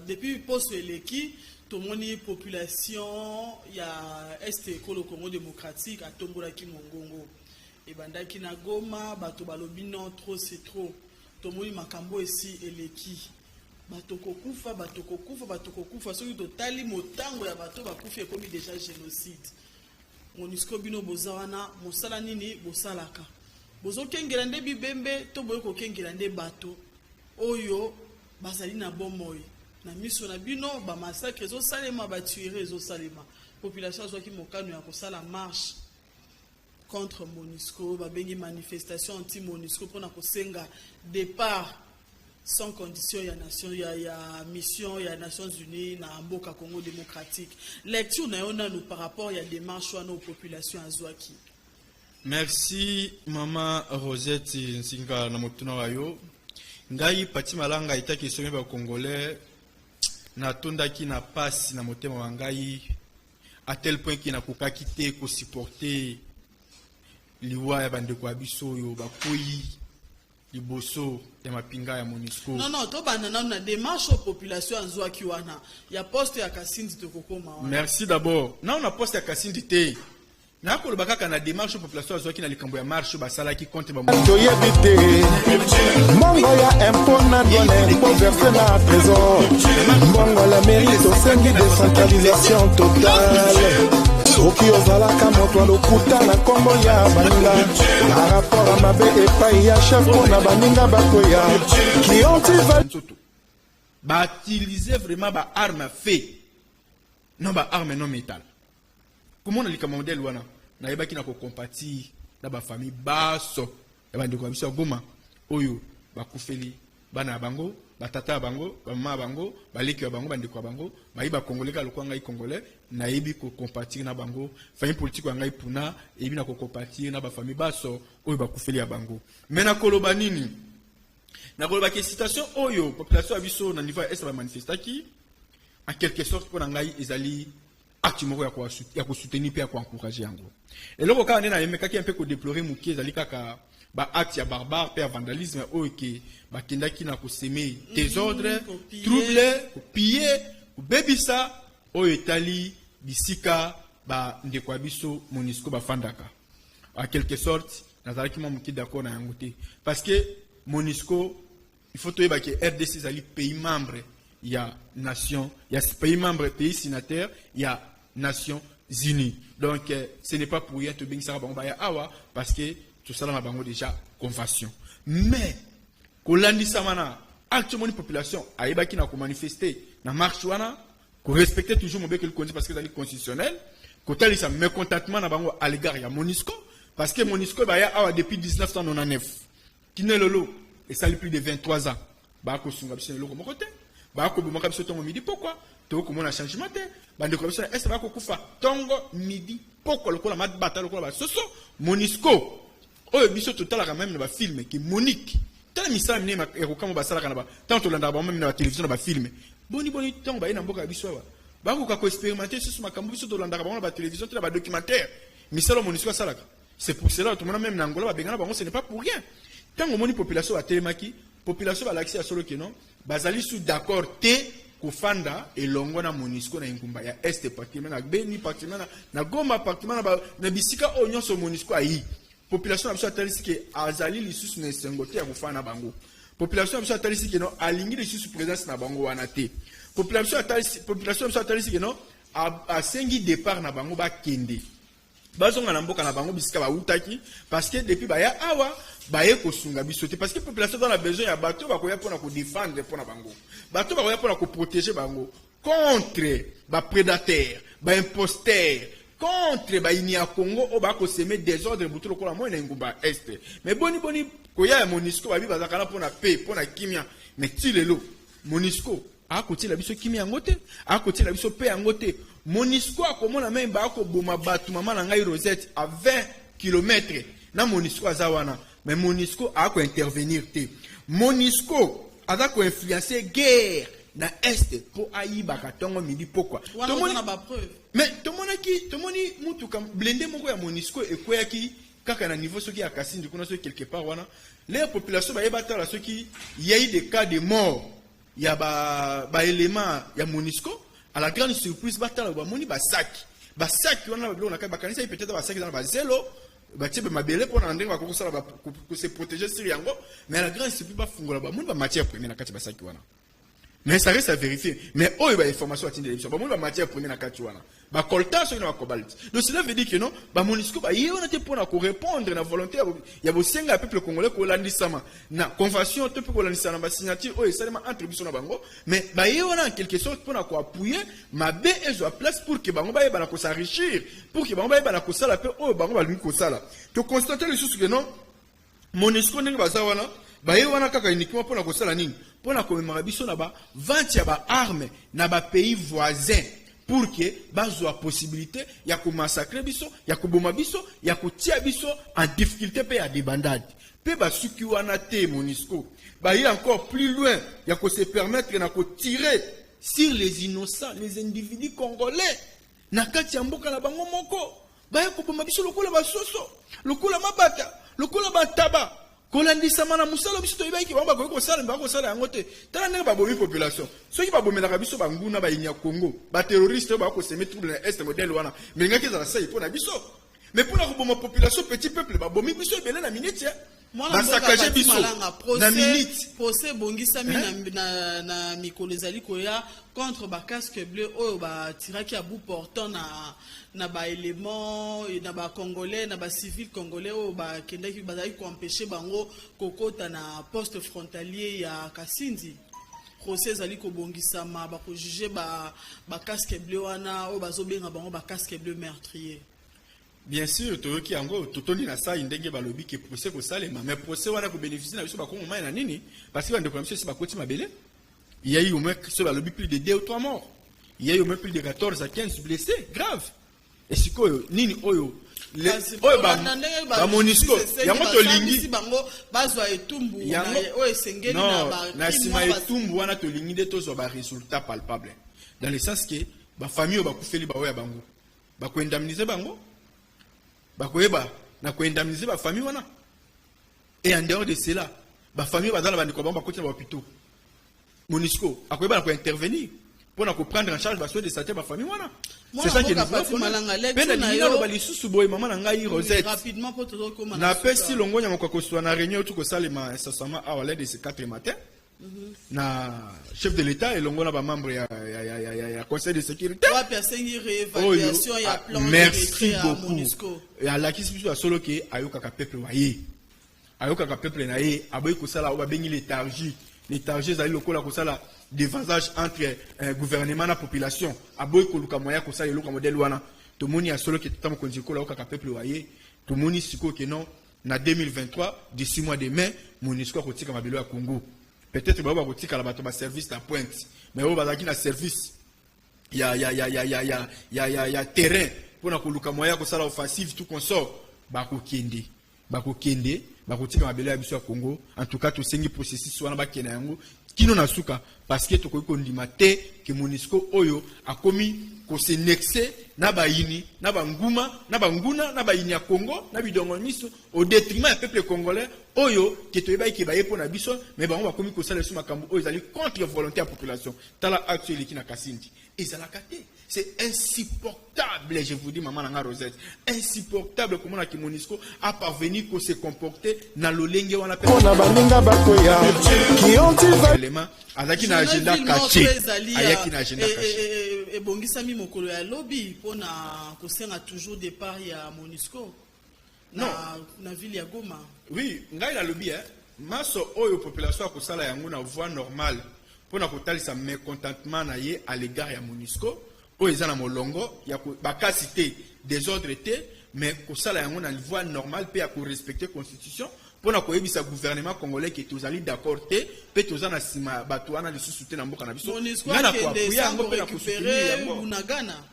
depuis poste eleki tomoni population ya este kolo Congo démocratique a tombola ki mongongo e bandaki na Goma bato balobi non trop c'est trop tomoni makambo esi eleki bato kokufa soki totali motango ya bato bakufi ekomi déjà génocide MONUSCO bino boza wana mosala nini bosalaka bozokengela nde bibembe to boye kokengela nde bato oyo bazali na bomoi na miso na bino ba massacre ezo salema ba tuerie ezo salema population azwaki mokano ya kosala marche contre MONUSCO ba bengi manifestation anti MONUSCO pona kosenga départ sans condition ya nation ya mission ya Nations Unies na mboka Congo démocratique lecture na yona no par rapport ya démarche wana aux populations azwaki. Merci Mama Rosette Nsinga na motuna wayo ngai Pati Malanga itaki somme ba congolais na tondaki na passe na motema wangai à tel point qu'il na kokaki te ko supporter liwa ya bandeko abiso yo bakoyi liboso ya mapinga ya MONUSCO. Non to banana na démarche aux populations azwaki wana ya poste ya Kasindi to kokoma wana. Merci d'abord. Na on a poste ya Kasindi te. Na ko lobaka na démarche aux populations azwaki na likambo ya marche basala ki compte ba toyebite mongo ya impona donne pour verser na trésor mongo la mairie tosengi décentralisation totale soki ozalaka moto alokuta na kombo ya baninga na rapport à mabe epai ya chef na baninga bakoya qui ont ba utiliser vraiment ba arme à feu non ba arme non métal. Comment on a le modèle wana na yebaki na ko compatir na ba famille baso ya bandeko biso Goma oyo bakufeli bana bango batata bango mama bango baleki bango bandeko bango bayiba congolais ka lokwa ngai congolais na yebi ko compatir na bango famille politique ngai puna yebi na ko compatir na ba famille baso oyo bakufeli ya bango mena koloba nini na koloba ke citation oyo population abiso na niveau est ba manifestaki en quelque sorte pour ngai ezali acte moko ya ko soutenir pe ya ko encourager yango et loko ka ndena yemeka ki un peu ko déplorer muki ezali kaka ba acte ya barbare pe ya vandalisme oyo ke bakendaki na ko semer désordre trouble ko piller ko bebisa oyo etali bisika ba ndeko abiso MONUSCO bafandaka en quelque sorte nazalaki mo muki d'accord na yango te parce que MONUSCO il faut toyeba que RDC ezali pays membre il y a nation, il y a pays membre, pays signataire, il y a Nations Unies. Donc, ce n'est pas pour rien que bien ça va awa parce que tout ça là bango déjà convention. Mais kolandi samana actuellement une population aïba qui n'a ko manifester na marche wana ko respecter toujours mon bec le conduit parce que c'est constitutionnel. Kotali ça mécontentement na bango à l'égard ya MONUSCO parce que MONUSCO ba ya awa depuis 1999 qui n'est lolo et ça plus de 23 ans. Ba ko sunga biso loko mokote. Bako bomaka biso tongo midi pourquoi to ko mona changement te bande ko biso est bako kufa tongo midi pourquoi lokola mat bata lokola ba soso MONUSCO oyo biso total quand même na ba film ki Monique tala misala mine ma ko ba sala kana ba tant to landa ba même na ba télévision na ba film boni tongo ba ina mboka biso ba bako ka ko expérimenter sur makambo biso to landa ba na ba télévision tala ba documentaire misala MONUSCO salaka c'est pour cela tout le monde même na Angola ba bengana ba ce n'est pas pour rien tango moni population a telemaki population ba l'accès à solo que non bazali sous d'accord te kufanda elongo na MONUSCO na ngumba ya este partement na Beni partement na Goma partement na bisika onyo so MONUSCO ayi population abso atalisi ke azali lisusu na sengote ya kufana bango population abso atalisi ke no alingi lisusu présence na bango wana te population abso atalisi ke no asengi départ na bango ba kende bazonga na mboka na bango bisika ba utaki parce que depuis ba ya awa baye ko sunga bisote parce que population dans la besoin ya bateau ba koya pona ko défendre pona bango bateau ba koya pona ko protéger bango contre ba prédateurs ba imposteurs contre ba inia Congo o ba ko semer désordre butu lokola mo na ngumba est mais boni koya ya MONUSCO ba bi bazakana pona paix pona kimia mais tilelo MONUSCO a côté la biso kimia ngote a côté la biso paix ngote MONUSCO a komona même ba ko boma batu mama na ngai Rosette à 20 km na MONUSCO azawana mais MONUSCO a ko intervenir te MONUSCO a ko influencer guerre na est pour ayiba katongo midi pourquoi tout le monde a ba preuve mais tout le monde mutu kam blende moko ya MONUSCO e koyaki kaka na niveau soki ya Kasindi kuna so quelque part wana les populations ba yeba tala soki il y a eu des cas de mort il y a ba élément ya MONUSCO à la grande surprise batala ba moni ba sac wana ba bilona ka ba kanisa peut-être ba sac dans ba zelo ba tiebe mabele pour na ndenge ko sala ba ko se protéger sur yango mais à la grande surprise ba fungola ba moni ba matière première na kati ba sac wana mais ça reste à vérifier mais oh il y a information à tenir l'émission ba moni ba matière première na kati wana ba coltan so na cobalt donc cela veut dire que non ba MONUSCO ba yona te pour na ko répondre na volonté ya bo senga peuple congolais ko landisama na convention te pour ko landisama na ba signature oh seulement entre biso na bango mais ba yona en quelque sorte pour na ko appuyer ma be ezo à place pour que bango ba yeba na ko s'enrichir pour que bango ba yeba na ko sala pe oh bango ba limi ko sala to constater les choses que non MONUSCO ndenge bazawana ba yona kaka uniquement pour na ko sala nini pour na commémorer biso na ba vente ya ba armes na ba pays voisins pour que bazwa possibilité ya ko massacrer biso ya ko boma biso ya ko tia biso en difficulté pe ya débandade pe ba suki wana te MONUSCO ba y encore plus loin ya ko se permettre na ko tirer sur les innocents les individus congolais na kati ya mboka na bango moko ba ya ko boma biso lokola ba soso lokola mabata lokola bataba kolandisa mana musalo biso toyeba ki bamba ko sala mbako sala yango te tala ndenge babomi population soki babomelaka biso banguna ba inya Congo ba terroriste ba ko semer trouble na est modèle wana mais ngaki za sai pona biso mais pour la boma population petit peuple babomi biso belé na minute ba saccager biso na minute procès bongisa na mikolo ezali koya contre ba casque bleu oyo ba tiraki à bout portant na ba élément na ba congolais na ba civil congolais oyo ba kendaki bazali ko empêcher bango kokota na poste frontalier ya Kasindi procès ezali ko bongisama ba ko juger ba casque bleu wana oyo bazobenga bango ba casque bleu meurtrier. Bien sûr, toyoki yango totoni na sa ndenge balobi ke procès ko salema mais procès wana ko bénéficier na biso ba ko moment na nini parce que bande ko biso si ba koti mabele Il y a eu au moins plus de 2 ou 3 morts. Il y a eu au moins plus de 14 à 15 blessés graves. Et c'est quoi nini oyo MONUSCO yango tolingi non na sima etumbu wana tolingi nde tozwa ba résultat palpable dans le sens que ba famille bakufeli ba oya bango bakoindemniser bango bakoyeba na koindemniser ba famille wana. Et en dehors de cela ba famille bazala bandiko bango bakoti na hôpital MONUSCO akoyeba na intervenir pour prendre en charge de santé de famille wana. C'est ça qui est rapidement pour te na pesi longo nya moko ko na réunion tout ko salema incessamment à l'aide de ces 4 matins. Na chef de l'état et longo na ba membre ya conseil de sécurité. Merci beaucoup. Et à la question solo que ayoka ka peuple waye. Ayoka ka peuple na ye aboy ko sala o ba bengi léthargie. Léthargie zali lokola ko sala déphasage entre gouvernement et la population. Aboy koluka moya ko sala loka modèle wana. To moni a solo que tamo konjiko la ka peuple waye. To moni siko que non na 2023 d'ici mois de mai MONUSCO ko tika mabelo ya Congo. Peut-être ba ko tika la bato ba service la pointe. Mais o bazaki na service ya terrain pour na koluka moya ko sala offensive tout consort ba ko kende. Bakotika mabelo ya biso ya Congo. En tout cas to sengi processus wana ba kena yango kino na suka parce que to ko ndima te que MONUSCO oyo a commis ko se nexer na ba yini na ba nguma na ba nguna na ba yini ya Congo na bidongo miso au détriment du peuple congolais oyo que to yeba ki ba yepo na biso mais ba on ba commis ko sala suma kambo oyo zali contre volonté de la population tala actuel qui na kasindi ezala kate. C'est insupportable, je vous dis, maman Nanga Rosette. Insupportable comment la MONUSCO a parvenu à se comporter dans le lingue où on appelle. On a baninga bakoya qui ont dit élément avec une agenda caché. Avec une agenda caché. Et bongisami mokolo ya lobby pour na kosenga toujours départ ya MONUSCO. Non. Na ville ya Goma. Oui, ngai la lobby hein. Maso oyo population a kosala yango na voie normale pour na kotalisa mécontentement na ye à l'égard ya MONUSCO. O ezana molongo ya bakasité des ordres té mais ko sala yango na voie normale pe ya ko respecter constitution pour na ko yebisa gouvernement congolais que tous allez d'accord té pe tozana sima bato wana le sous na mboka na biso na ko appuyer yango pe na ko récupérer Bunagana.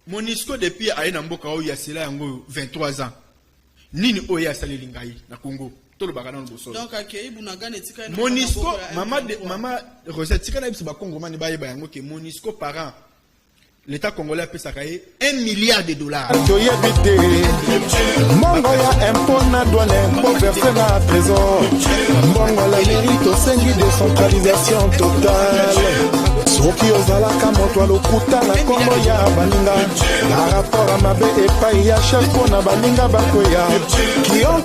MONUSCO depuis aye na mboka o ya sela yango 23 ans nini o ya sala lingai na Congo. Donc, MONUSCO, maman Rosette, si on a Congolais, que MONUSCO par an, l'État congolais peut s'accueillir $1 milliard. Mongoya impona douane pour verser la trésor. Mongola mérite au sein de décentralisation totale. Soki ozalaka moto alokuta na kombo ya baninga na rapport à mabe epai ya chef pona baninga bakoya qui ont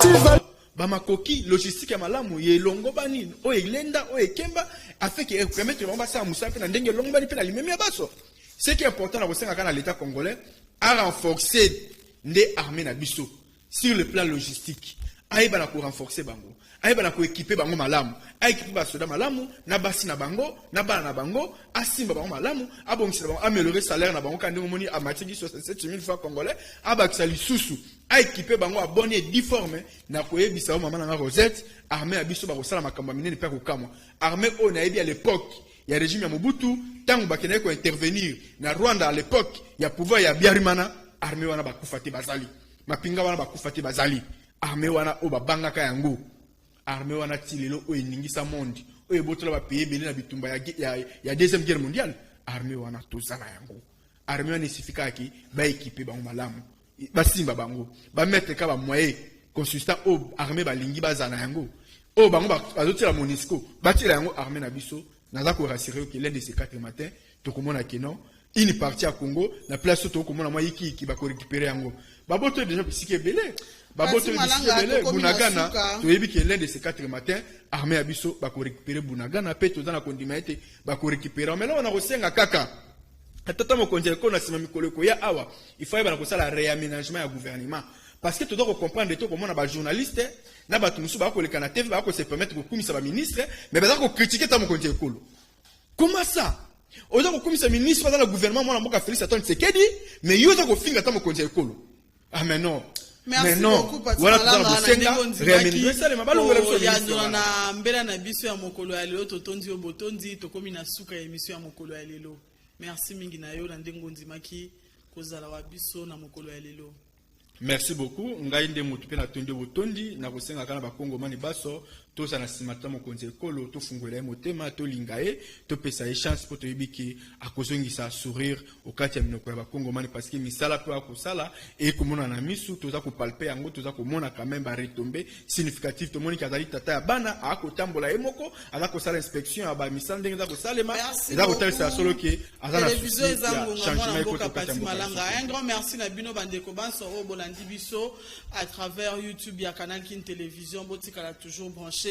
Bamakoki logistique ya malamu ye longo bani o elenda o ekemba afin que permettre bomba sa musa pe na ndenge longo bani pe na limemi ya baso. Ce qui est important na kosenga kana l'état congolais a renforcer ndé armée na biso sur le plan logistique. Aïba na ko renforcer bango. Aïba na ko équiper bango malamu. A équiper ba soda malamu na basi na bango, na bana na bango, asimba bango malamu, abongisa bango améliorer salaire na bango kandi moni a matiki 67,000 francs congolais, abakisa lisusu. A équipé bango a bonne difforme na koyebisa maman na Rosette armée abiso ba kosala makambo minene pe ko kamwa armée o na yebi à l'époque il y a régime ya Mobutu tango bakene ko intervenir na Rwanda à l'époque il y a pouvoir ya Biarimana armée wana bakufate bazali mapinga wana bakufate bazali armée wana o babanga ka yango armée wana tilelo o eningisa monde o ebotola ba pays belé na bitumba ya deuxième guerre mondiale armée wana tozala yango armée wana sifika ki ba équipé bango malamu basimba bango ba mettre ka ba moyen consistant au armée balingi bazana yango o bango bazotira MONUSCO batira yango armée na biso naza ko rassurer que l'un de ces 4 matins to komona que non une partie à Congo na place to komona moi ki ba ko récupérer yango baboto déjà bisike belé baboto bisike belé Bunagana to yebi que l'un de ces 4 matins armée à biso ba ko récupérer Bunagana pe to dans condiment été ba ko récupérer mais là on a resenga kaka atata mo konjele ko na sima mikolo ko ya awa il faut ba ko sala réaménagement ya gouvernement parce que tu dois comprendre tout comment on a ba journaliste na ba tumusu ba ko le kana TV ba ko se permettre ko kumisa ba ministre mais ba ko critiquer ta mo konjele ko comment ça oza ko kumisa ministre dans le gouvernement moi na mboka Félix Antoine Tshisekedi mais yo za ko finga ta mo konjele ko ah mais non Merci non, beaucoup Patrick voilà Malanga tout ça réaménager ça les mabalongola biso ya na mbela na biso ya mokolo ya lelo totondi o botondi tokomi na suka ya émission ya mokolo ya lelo. Merci mingi na yo na ndengo ndimaki kozala wa biso na mokolo ya lelo. Merci beaucoup. Ngai nde mutu pe na tondi botondi na kosenga kana ba kongomani baso to sana simata mokonzi ekolo to fungola motema to lingae to pesa chance pour to yibiki akozongisa sourire au kati ya minoko ya ba kongomani parce que misala pe akosala et komona na misu toza ko palper yango toza ko mona quand même ba retomber significatif to moni kazali tata ya bana akotambola emoko ala ko sala inspection ya ba misala ndenge za ko salema et za ko talisa solo ke azana télévision ezango ngomona mboka Patrick Malanga. Un grand merci na bino bandeko banso o bolandi biso à travers YouTube ya Canal Kin Télévision botikala toujours branché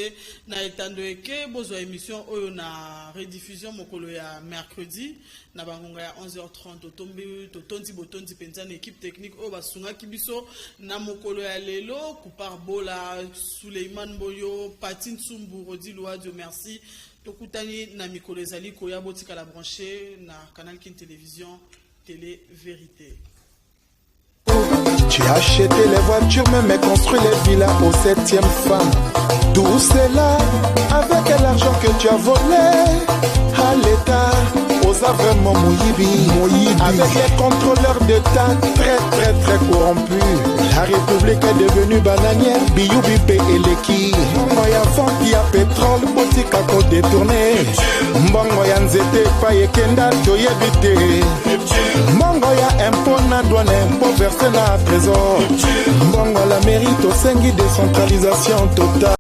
na etando eke bozo émission oyo na rediffusion mokolo ya mercredi na bangonga ya 11h30 totondi botondi penza na équipe technique oyo basunga kibiso na mokolo ya lelo Kupar Bola Suleiman Boyo Patin Tsumbu Rodi Louadio merci tokutani na mikolo ezali koya botikala branché na Canal Kin Télévision Télé Vérité. Tu as acheté les voitures, mais construit les villas au 7e femme. Tout cela avec l'argent que tu as volé à l'État. Osa vraiment Moyibi, avec les contrôleurs d'État très corrompus. La République est devenue bananière, Biyou Bipé et Leki. Moya Fonki à pétrole, boutique à côte détourné. Mbongoya Nzete, Paye Kenda, Toyebite. Mbongoya impôt na douane, impôt versé na trésor. Mbongoya la mérite au sengi décentralisation totale.